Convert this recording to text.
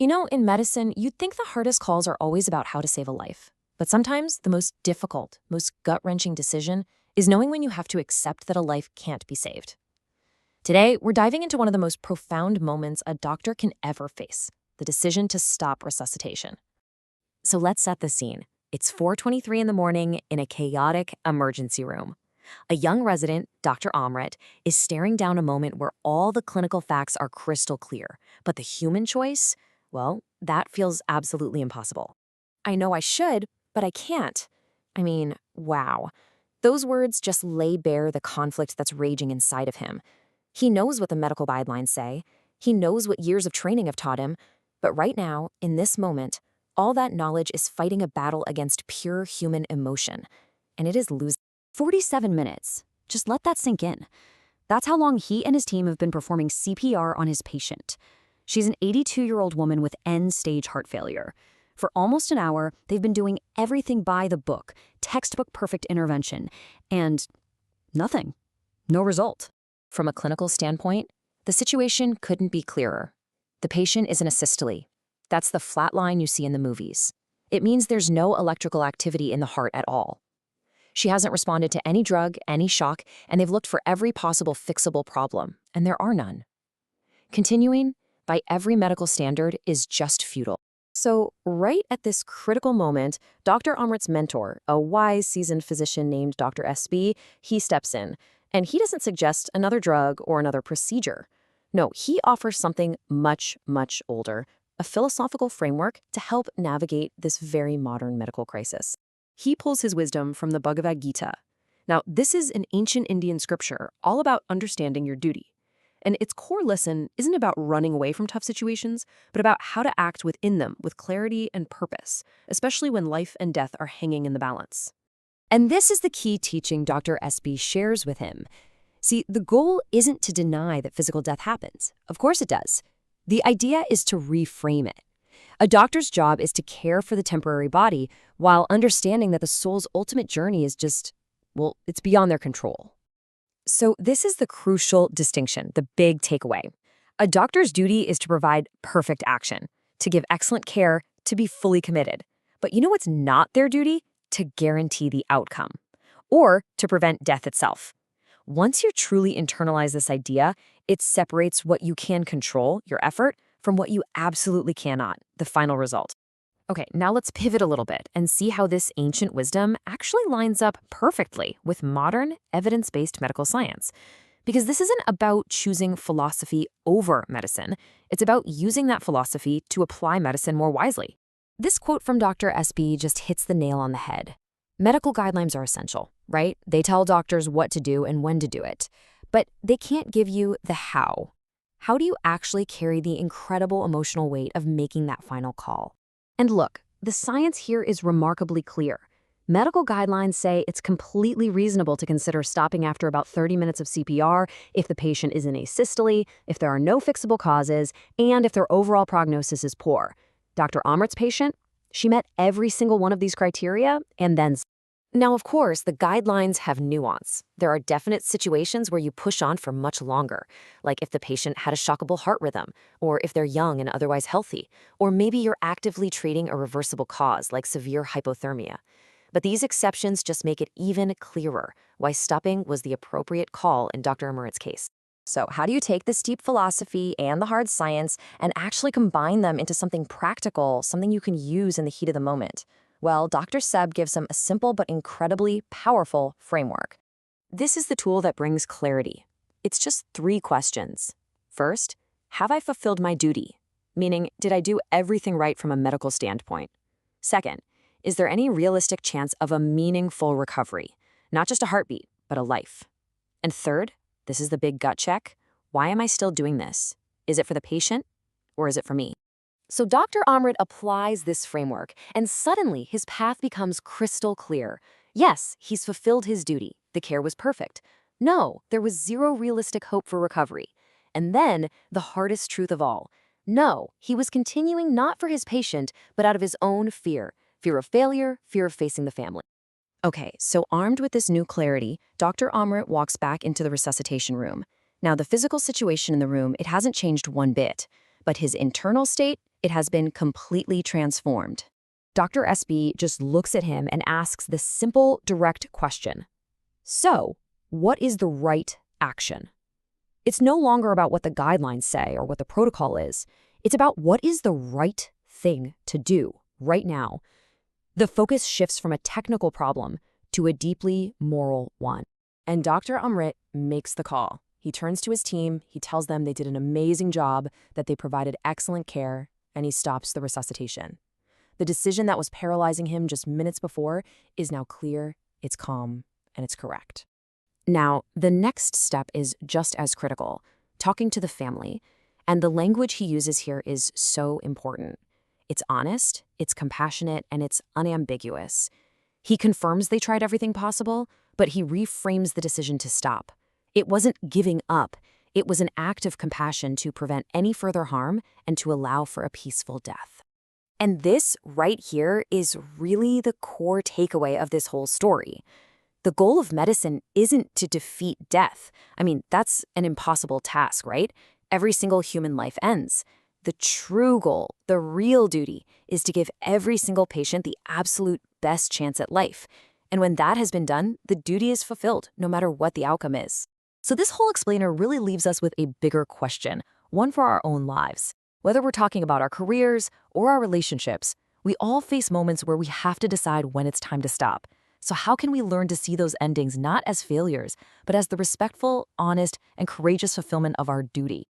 In medicine, you'd think the hardest calls are always about how to save a life. But sometimes the most difficult, most gut-wrenching decision is knowing when you have to accept that a life can't be saved. Today, we're diving into one of the most profound moments a doctor can ever face, the decision to stop resuscitation. So let's set the scene. It's 4:23 in the morning in a chaotic emergency room. A young resident, Dr. Amrit, is staring down a moment where all the clinical facts are crystal clear, but the human choice, well, that feels absolutely impossible. I know I should, but I can't. Wow. Those words just lay bare the conflict that's raging inside of him. He knows what the medical guidelines say. He knows what years of training have taught him. But right now, in this moment, all that knowledge is fighting a battle against pure human emotion. And it is losing. 47 minutes. Just let that sink in. That's how long he and his team have been performing CPR on his patient. She's an 82-year-old woman with end-stage heart failure. For almost an hour, they've been doing everything by the book, textbook perfect intervention, and nothing. No result. From a clinical standpoint, the situation couldn't be clearer. The patient is in a systole. That's the flat line you see in the movies. It means there's no electrical activity in the heart at all. She hasn't responded to any drug, any shock, and they've looked for every possible fixable problem, and there are none. Continuing, by every medical standard, is just futile. So, right at this critical moment, Dr. Amrit's mentor, a wise, seasoned physician named Dr. SB, he steps in, and he doesn't suggest another drug or another procedure. No, he offers something much, much older, a philosophical framework to help navigate this very modern medical crisis. He pulls his wisdom from the Bhagavad Gita. Now, this is an ancient Indian scripture all about understanding your duty. And its core lesson isn't about running away from tough situations, but about how to act within them with clarity and purpose, especially when life and death are hanging in the balance. And this is the key teaching Dr. SB shares with him. See, the goal isn't to deny that physical death happens. Of course it does. The idea is to reframe it. A doctor's job is to care for the temporary body while understanding that the soul's ultimate journey is it's beyond their control. So this is the crucial distinction, the big takeaway. A doctor's duty is to provide perfect action, to give excellent care, to be fully committed. But you know what's not their duty? To guarantee the outcome, or to prevent death itself. Once you truly internalize this idea, it separates what you can control, your effort, from what you absolutely cannot, the final result. Okay, now let's pivot a little bit and see how this ancient wisdom actually lines up perfectly with modern, evidence-based medical science. Because this isn't about choosing philosophy over medicine. It's about using that philosophy to apply medicine more wisely. This quote from Dr. SB just hits the nail on the head. Medical guidelines are essential, right? They tell doctors what to do and when to do it. But they can't give you the how. How do you actually carry the incredible emotional weight of making that final call? And look, the science here is remarkably clear. Medical guidelines say it's completely reasonable to consider stopping after about 30 minutes of CPR if the patient is in a systole, if there are no fixable causes, and if their overall prognosis is poor. Dr. Amrit's patient, she met every single one of these criteria and then some. Now, of course, the guidelines have nuance. There are definite situations where you push on for much longer, like if the patient had a shockable heart rhythm, or if they're young and otherwise healthy, or maybe you're actively treating a reversible cause like severe hypothermia. But these exceptions just make it even clearer why stopping was the appropriate call in Dr. Amrit's case. So how do you take this deep philosophy and the hard science and actually combine them into something practical, something you can use in the heat of the moment? Well, Dr. Seb gives them a simple but incredibly powerful framework. This is the tool that brings clarity. It's just 3 questions. First, have I fulfilled my duty? Meaning, did I do everything right from a medical standpoint? Second, is there any realistic chance of a meaningful recovery? Not just a heartbeat, but a life. And third, this is the big gut check. Why am I still doing this? Is it for the patient or is it for me? So Dr. Amrit applies this framework, and suddenly his path becomes crystal clear. Yes, he's fulfilled his duty. The care was perfect. No, there was zero realistic hope for recovery. And then, the hardest truth of all. No, he was continuing not for his patient, but out of his own fear. Fear of failure, fear of facing the family. Okay, so armed with this new clarity, Dr. Amrit walks back into the resuscitation room. Now, the physical situation in the room, it hasn't changed one bit, but his internal state, It has been completely transformed. Dr. SB just looks at him and asks the simple, direct question. So, what is the right action? It's no longer about what the guidelines say or what the protocol is. It's about what is the right thing to do right now. The focus shifts from a technical problem to a deeply moral one. And Dr. Amrit makes the call. He turns to his team, he tells them they did an amazing job, that they provided excellent care, and he stops the resuscitation. The decision that was paralyzing him just minutes before is now clear, it's calm, and it's correct. Now, the next step is just as critical, talking to the family. And the language he uses here is so important. It's honest, it's compassionate, and it's unambiguous. He confirms they tried everything possible, but he reframes the decision to stop. It wasn't giving up. It was an act of compassion to prevent any further harm and to allow for a peaceful death. And this right here is really the core takeaway of this whole story. The goal of medicine isn't to defeat death. I mean, that's an impossible task, right? Every single human life ends. The true goal, the real duty, is to give every single patient the absolute best chance at life. And when that has been done, the duty is fulfilled, no matter what the outcome is. So this whole explainer really leaves us with a bigger question, one for our own lives. Whether we're talking about our careers or our relationships, we all face moments where we have to decide when it's time to stop. So how can we learn to see those endings not as failures, but as the respectful, honest, and courageous fulfillment of our duty?